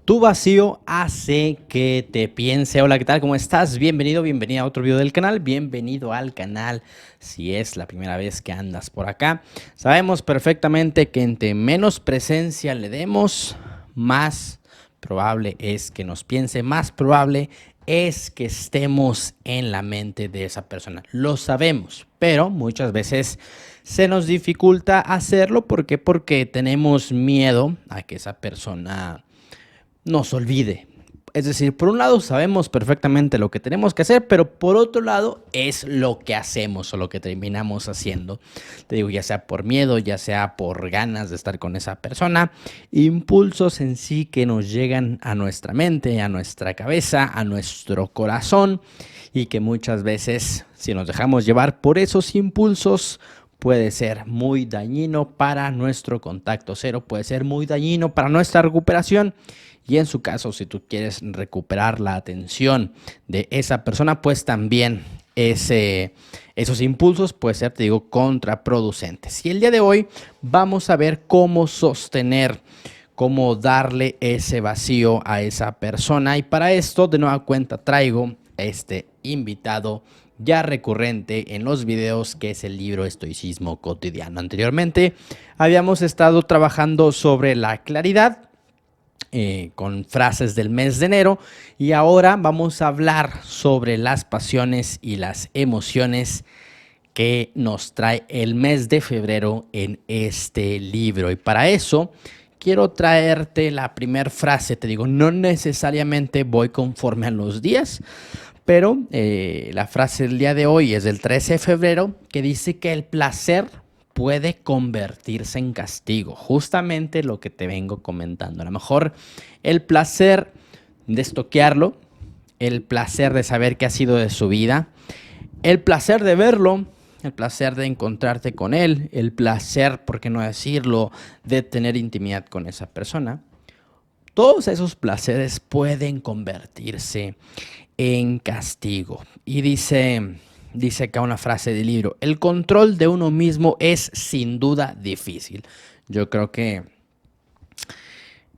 Tu vacío hace que te piense. Hola, ¿qué tal? ¿Cómo estás? Bienvenido, bienvenida a otro video del canal. Bienvenido al canal si es la primera vez que andas por acá. Sabemos perfectamente que entre menos presencia le demos, más probable es que nos piense, más probable es que estemos en la mente de esa persona. Lo sabemos, pero muchas veces se nos dificulta hacerlo. ¿Por qué? Porque tenemos miedo a que esa persona nos olvide. Es decir, por un lado sabemos perfectamente lo que tenemos que hacer, pero por otro lado es lo que hacemos o lo que terminamos haciendo. Te digo, ya sea por miedo, ya sea por ganas de estar con esa persona, impulsos en sí que nos llegan a nuestra mente, a nuestra cabeza, a nuestro corazón y que muchas veces, si nos dejamos llevar por esos impulsos, puede ser muy dañino para nuestro contacto cero, puede ser muy dañino para nuestra recuperación. Y en su caso, si tú quieres recuperar la atención de esa persona, pues también esos impulsos pueden ser, te digo, contraproducentes. Y el día de hoy vamos a ver cómo sostener, cómo darle ese vacío a esa persona. Y para esto, de nueva cuenta, traigo este invitado ya recurrente en los videos, que es el libro Estoicismo Cotidiano. Anteriormente habíamos estado trabajando sobre la claridad, con frases del mes de enero, y ahora vamos a hablar sobre las pasiones y las emociones que nos trae el mes de febrero en este libro. Y para eso quiero traerte la primera frase. Te digo, no necesariamente voy conforme a los días, pero la frase del día de hoy es del 13 de febrero, que dice que el placer puede convertirse en castigo. Justamente lo que te vengo comentando. A lo mejor el placer de estoquearlo, el placer de saber qué ha sido de su vida, el placer de verlo, el placer de encontrarte con él, el placer, por qué no decirlo, de tener intimidad con esa persona. Todos esos placeres pueden convertirse en castigo. Y dice acá una frase del libro: el control de uno mismo es sin duda difícil. Yo creo que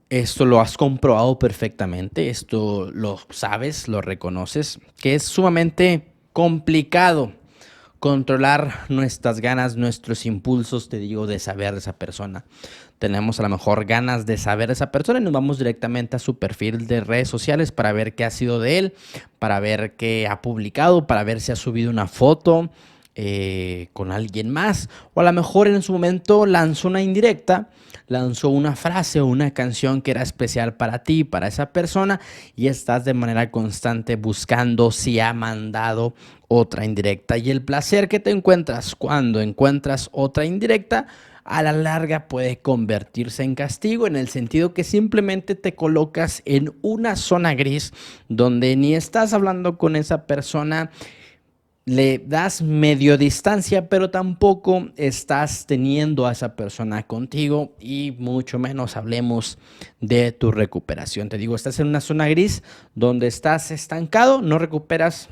esto lo has comprobado perfectamente, esto lo sabes, lo reconoces, que es sumamente complicado controlar nuestras ganas, nuestros impulsos, te digo, de saber de esa persona. Tenemos a lo mejor ganas de saber de esa persona y nos vamos directamente a su perfil de redes sociales para ver qué ha sido de él, para ver qué ha publicado, para ver si ha subido una foto con alguien más, o a lo mejor en su momento lanzó una indirecta, lanzó una frase o una canción que era especial para ti, para esa persona, y estás de manera constante buscando si ha mandado otra indirecta. Y el placer que te encuentras cuando encuentras otra indirecta, a la larga puede convertirse en castigo, en el sentido que simplemente te colocas en una zona gris donde ni estás hablando con esa persona, le das medio distancia, pero tampoco estás teniendo a esa persona contigo, y mucho menos hablemos de tu recuperación. Te digo, estás en una zona gris donde estás estancado, no recuperas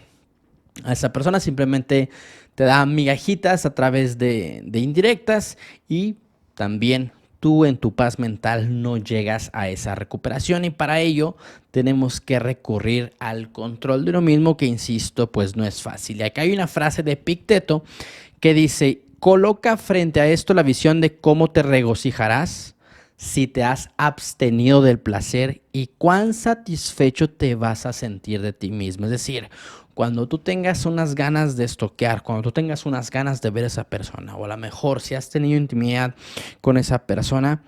a esa persona, simplemente te da migajitas a través de indirectas, y también tú en tu paz mental no llegas a esa recuperación, y para ello tenemos que recurrir al control de uno mismo, que insisto, pues no es fácil. Y acá hay una frase de Epicteto que dice: coloca frente a esto la visión de cómo te regocijarás si te has abstenido del placer y cuán satisfecho te vas a sentir de ti mismo. Es decir, cuando tú tengas unas ganas de estoquear, cuando tú tengas unas ganas de ver a esa persona, o a lo mejor si has tenido intimidad con esa persona,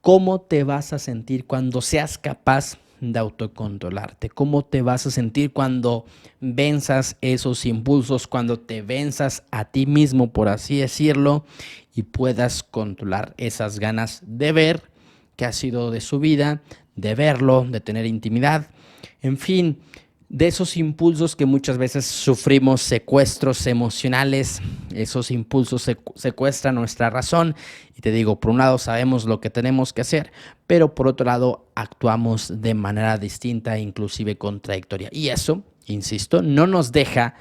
¿cómo te vas a sentir cuando seas capaz de autocontrolarte? ¿Cómo te vas a sentir cuando venzas esos impulsos, cuando te venzas a ti mismo, por así decirlo, y puedas controlar esas ganas de ver qué ha sido de su vida, de verlo, de tener intimidad, en fin, de esos impulsos que muchas veces sufrimos secuestros emocionales? Esos impulsos secuestran nuestra razón, y te digo, por un lado sabemos lo que tenemos que hacer, pero por otro lado actuamos de manera distinta e inclusive contradictoria, y eso, insisto, no nos deja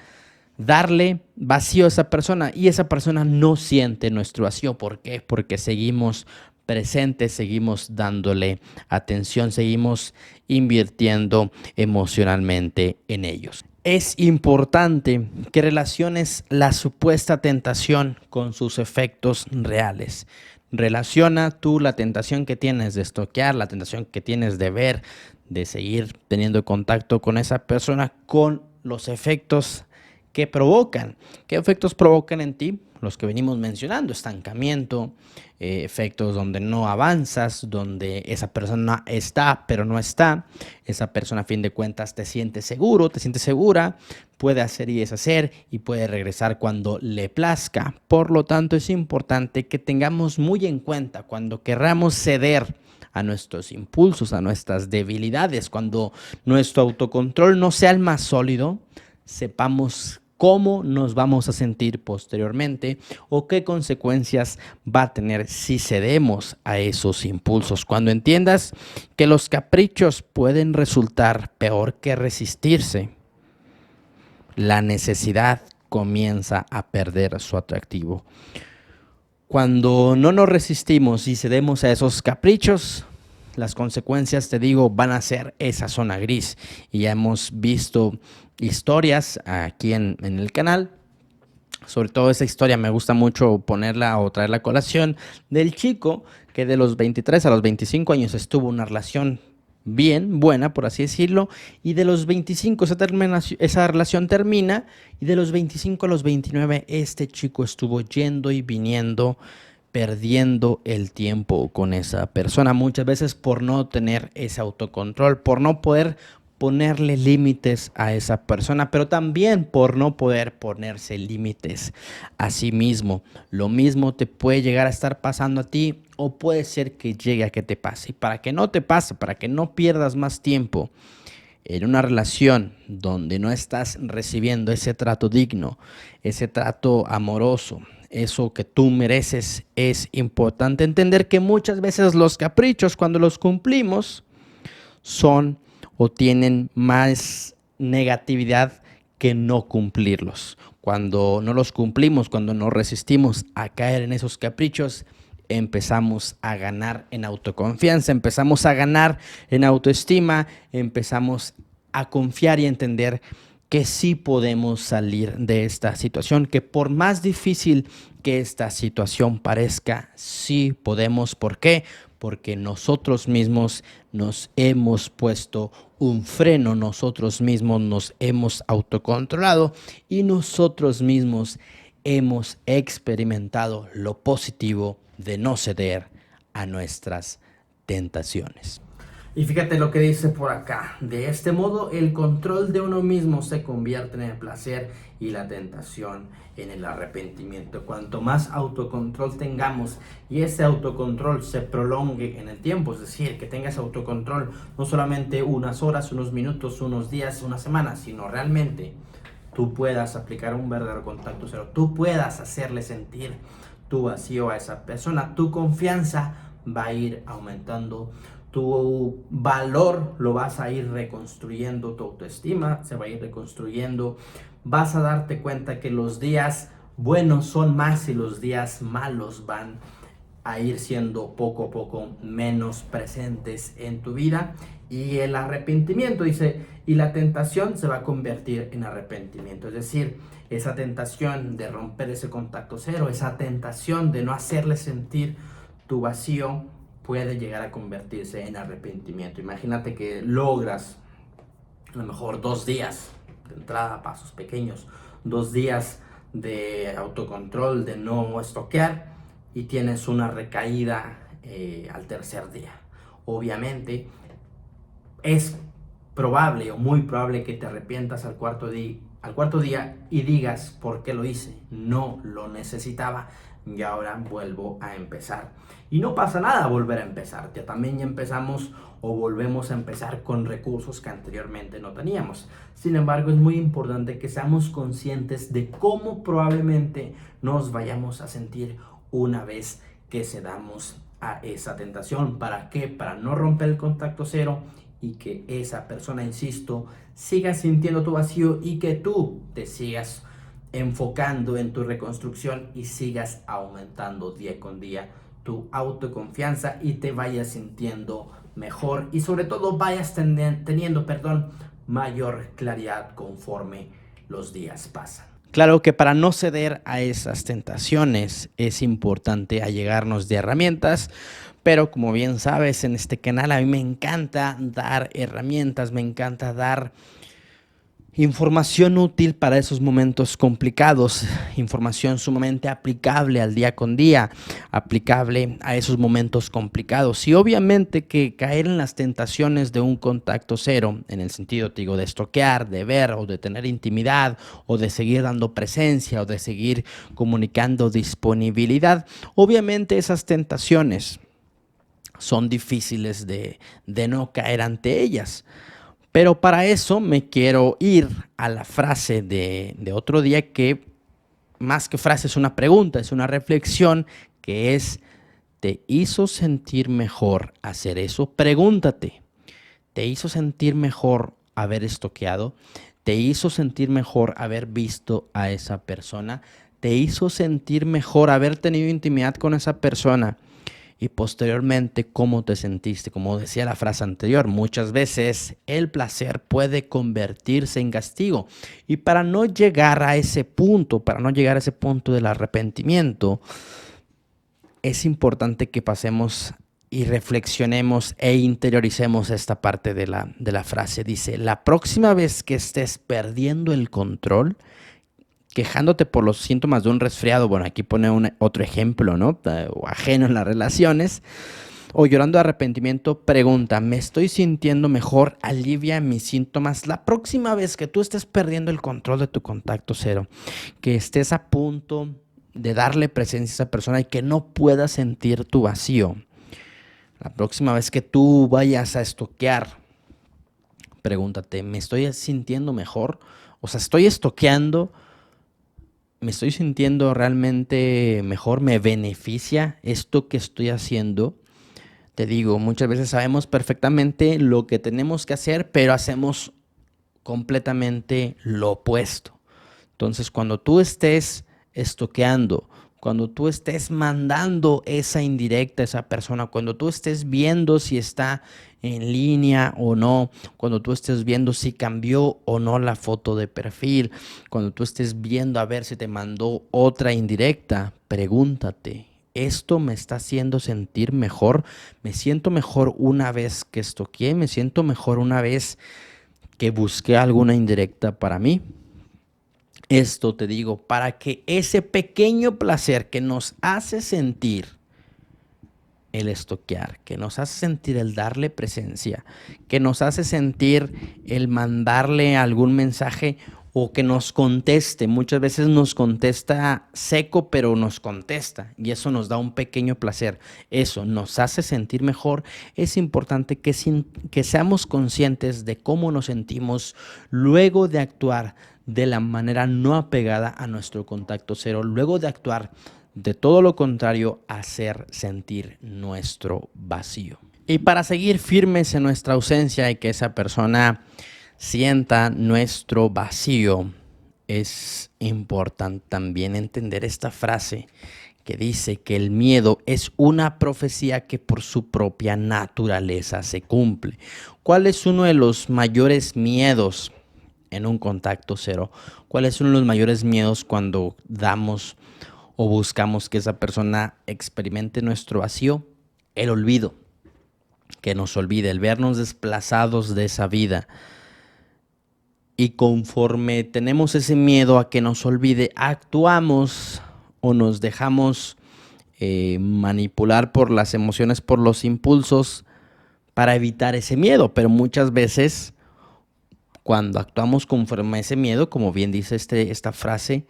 darle vacío a esa persona, y esa persona no siente nuestro vacío. ¿Por qué? Porque seguimos presentes, seguimos dándole atención, seguimos invirtiendo emocionalmente en ellos. Es importante que relaciones la supuesta tentación con sus efectos reales. Relaciona tú la tentación que tienes de stalkear, la tentación que tienes de ver, de seguir teniendo contacto con esa persona, con los efectos que provocan. ¿Qué efectos provocan en ti? Los que venimos mencionando: estancamiento, efectos donde no avanzas, donde esa persona está pero no está, esa persona a fin de cuentas te siente seguro, te siente segura, puede hacer y deshacer y puede regresar cuando le plazca. Por lo tanto, es importante que tengamos muy en cuenta cuando querramos ceder a nuestros impulsos, a nuestras debilidades, cuando nuestro autocontrol no sea el más sólido, sepamos cómo nos vamos a sentir posteriormente o qué consecuencias va a tener si cedemos a esos impulsos. Cuando entiendas que los caprichos pueden resultar peor que resistirse, la necesidad comienza a perder su atractivo. Cuando no nos resistimos y cedemos a esos caprichos, las consecuencias, te digo, van a ser esa zona gris. Y ya hemos visto historias aquí en el canal. Sobre todo esa historia me gusta mucho ponerla o traerla a colación, del chico que de los 23 a los 25 años estuvo en una relación bien buena, por así decirlo, y de los 25 esa relación termina, y de los 25 a los 29 este chico estuvo yendo y viniendo, perdiendo el tiempo con esa persona, muchas veces por no tener ese autocontrol, por no poder ponerle límites a esa persona, pero también por no poder ponerse límites a sí mismo. Lo mismo te puede llegar a estar pasando a ti, o puede ser que llegue a que te pase. Y para que no te pase, para que no pierdas más tiempo en una relación donde no estás recibiendo ese trato digno, ese trato amoroso, eso que tú mereces, es importante entender que muchas veces los caprichos, cuando los cumplimos, son o tienen más negatividad que no cumplirlos. Cuando no los cumplimos, cuando no resistimos a caer en esos caprichos, empezamos a ganar en autoconfianza, empezamos a ganar en autoestima, empezamos a confiar y entender que sí podemos salir de esta situación, que por más difícil que esta situación parezca, sí podemos. ¿Por qué? Porque nosotros mismos nos hemos puesto un freno, nosotros mismos nos hemos autocontrolado y nosotros mismos hemos experimentado lo positivo de no ceder a nuestras tentaciones. Y fíjate lo que dice por acá: de este modo el control de uno mismo se convierte en el placer y la tentación en el arrepentimiento. Cuanto más autocontrol tengamos y ese autocontrol se prolongue en el tiempo, es decir, que tengas autocontrol no solamente unas horas, unos minutos, unos días, una semana, sino realmente tú puedas aplicar un verdadero contacto cero, tú puedas hacerle sentir tu vacío a esa persona, tu confianza va a ir aumentando, tu valor lo vas a ir reconstruyendo, tu autoestima se va a ir reconstruyendo, vas a darte cuenta que los días buenos son más y los días malos van a ir siendo poco a poco menos presentes en tu vida. Y el arrepentimiento, dice, y la tentación se va a convertir en arrepentimiento, es decir, esa tentación de romper ese contacto cero, esa tentación de no hacerle sentir tu vacío, puede llegar a convertirse en arrepentimiento. Imagínate que logras a lo mejor 2 días de entrada, pasos pequeños, 2 días de autocontrol, de no estoquear, y tienes una recaída al tercer día. Obviamente es probable o muy probable que te arrepientas al cuarto día y digas: ¿por qué lo hice? No lo necesitaba y ahora vuelvo a empezar. Y no pasa nada volver a empezar, ya también ya empezamos o volvemos a empezar con recursos que anteriormente no teníamos. Sin embargo, es muy importante que seamos conscientes de cómo probablemente nos vayamos a sentir una vez que cedamos a esa tentación. ¿Para qué? Para no romper el contacto cero y que esa persona, insisto, siga sintiendo tu vacío y que tú te sigas enfocando en tu reconstrucción y sigas aumentando día con día tu autoconfianza y te vayas sintiendo mejor y sobre todo vayas teniendo mayor claridad conforme los días pasan. Claro que para no ceder a esas tentaciones es importante allegarnos de herramientas, pero como bien sabes, en este canal a mí me encanta dar herramientas, me encanta dar información útil para esos momentos complicados, información sumamente aplicable al día con día, aplicable a esos momentos complicados. Y obviamente que caer en las tentaciones de un contacto cero, en el sentido, te digo, de estoquear, de ver o de tener intimidad o de seguir dando presencia o de seguir comunicando disponibilidad, obviamente esas tentaciones son difíciles de no caer ante ellas. Pero para eso me quiero ir a la frase de otro día que más que frase es una pregunta, es una reflexión que es, ¿te hizo sentir mejor hacer eso? Pregúntate, ¿te hizo sentir mejor haber estoqueado? ¿Te hizo sentir mejor haber visto a esa persona? ¿Te hizo sentir mejor haber tenido intimidad con esa persona? Y posteriormente, ¿cómo te sentiste? Como decía la frase anterior, muchas veces el placer puede convertirse en castigo. Y para no llegar a ese punto, del arrepentimiento, es importante que pasemos y reflexionemos e interioricemos esta parte de la frase. Dice, la próxima vez que estés perdiendo el control, quejándote por los síntomas de un resfriado, bueno, aquí pone otro ejemplo, ¿no? O ajeno en las relaciones, o llorando de arrepentimiento, pregunta, ¿me estoy sintiendo mejor? Alivia mis síntomas. La próxima vez que tú estés perdiendo el control de tu contacto cero, que estés a punto de darle presencia a esa persona y que no puedas sentir tu vacío, la próxima vez que tú vayas a estoquear, pregúntate, ¿me estoy sintiendo mejor? O sea, ¿estoy estoqueando? ¿Me estoy sintiendo realmente mejor? ¿Me beneficia esto que estoy haciendo? Te digo, muchas veces sabemos perfectamente lo que tenemos que hacer, pero hacemos completamente lo opuesto. Entonces, cuando tú estés estoqueando, cuando tú estés mandando esa indirecta a esa persona, cuando tú estés viendo si está en línea o no, cuando tú estés viendo si cambió o no la foto de perfil, cuando tú estés viendo a ver si te mandó otra indirecta, pregúntate, ¿esto me está haciendo sentir mejor? ¿Me siento mejor una vez que estoqueé? ¿Me siento mejor una vez que busqué alguna indirecta para mí? Esto te digo, para que ese pequeño placer que nos hace sentir el estoquear, que nos hace sentir el darle presencia, que nos hace sentir el mandarle algún mensaje o que nos conteste. Muchas veces nos contesta seco, pero nos contesta y eso nos da un pequeño placer. Eso nos hace sentir mejor. Es importante que seamos conscientes de cómo nos sentimos luego de actuar de la manera no apegada a nuestro contacto cero, luego de actuar de todo lo contrario, hacer sentir nuestro vacío. Y para seguir firmes en nuestra ausencia y que esa persona sienta nuestro vacío, es importante también entender esta frase que dice que el miedo es una profecía que por su propia naturaleza se cumple. ¿Cuál es uno de los mayores miedos en un contacto cero? ¿Cuál es uno de los mayores miedos cuando damos o buscamos que esa persona experimente nuestro vacío? El olvido, que nos olvide, el vernos desplazados de esa vida. Y conforme tenemos ese miedo a que nos olvide, actuamos o nos dejamos manipular por las emociones, por los impulsos, para evitar ese miedo. Pero muchas veces, cuando actuamos conforme a ese miedo, como bien dice esta frase,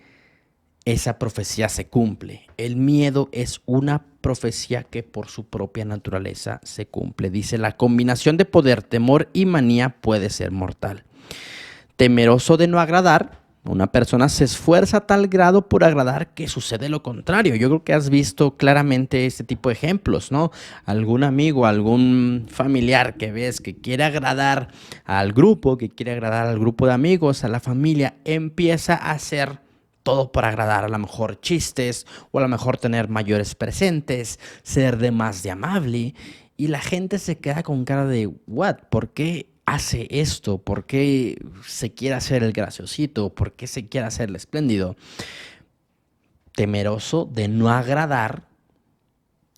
esa profecía se cumple. El miedo es una profecía que por su propia naturaleza se cumple. Dice, la combinación de poder, temor y manía puede ser mortal. Temeroso de no agradar, una persona se esfuerza a tal grado por agradar que sucede lo contrario. Yo creo que has visto claramente este tipo de ejemplos, ¿no? Algún amigo, algún familiar que ves que quiere agradar al grupo, que quiere agradar al grupo de amigos, a la familia, empieza a hacer todo por agradar, a lo mejor chistes o a lo mejor tener mayores presentes, ser de más de amable y la gente se queda con cara de what, ¿por qué hace esto? ¿Por qué se quiere hacer el graciosito? ¿Por qué se quiere hacer el espléndido? Temeroso de no agradar,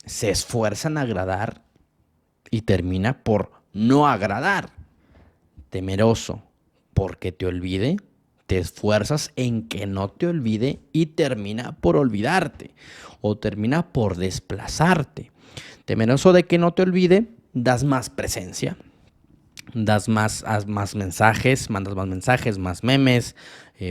se esfuerza en agradar y termina por no agradar. Temeroso porque te olvide, te esfuerzas en que no te olvide y termina por olvidarte o termina por desplazarte. Temeroso de que no te olvide, das más presencia, haz más mensajes, mandas más mensajes, más memes,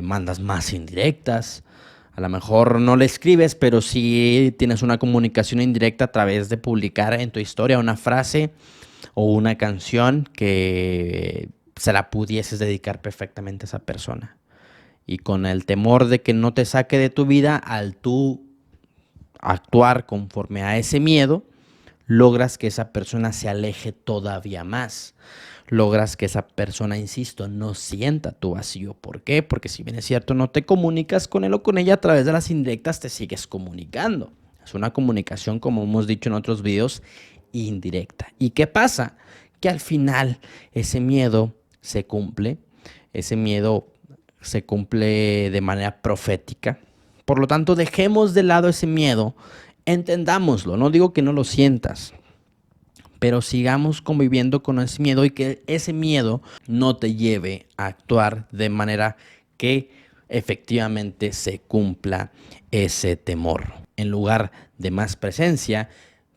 mandas más indirectas. A lo mejor no le escribes, pero sí tienes una comunicación indirecta a través de publicar en tu historia una frase o una canción que se la pudieses dedicar perfectamente a esa persona. Y con el temor de que no te saque de tu vida, al tú actuar conforme a ese miedo, logras que esa persona se aleje todavía más. Logras que esa persona, insisto, no sienta tu vacío. ¿Por qué? Porque si bien es cierto, no te comunicas con él o con ella, a través de las indirectas te sigues comunicando. Es una comunicación, como hemos dicho en otros videos, indirecta. ¿Y qué pasa? Que al final ese miedo se cumple, ese miedo se cumple de manera profética. Por lo tanto, dejemos de lado ese miedo, entendámoslo, no digo que no lo sientas, pero sigamos conviviendo con ese miedo y que ese miedo no te lleve a actuar de manera que efectivamente se cumpla ese temor. En lugar de más presencia,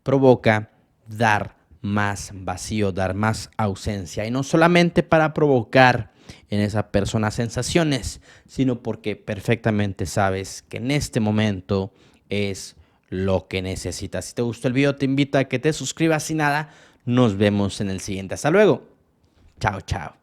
provoca dar más vacío, dar más ausencia. Y no solamente para provocar en esa persona sensaciones, sino porque perfectamente sabes que en este momento es lo que necesitas. Si te gustó el video, te invito a que te suscribas y nada, nos vemos en el siguiente. Hasta luego. Chao, chao.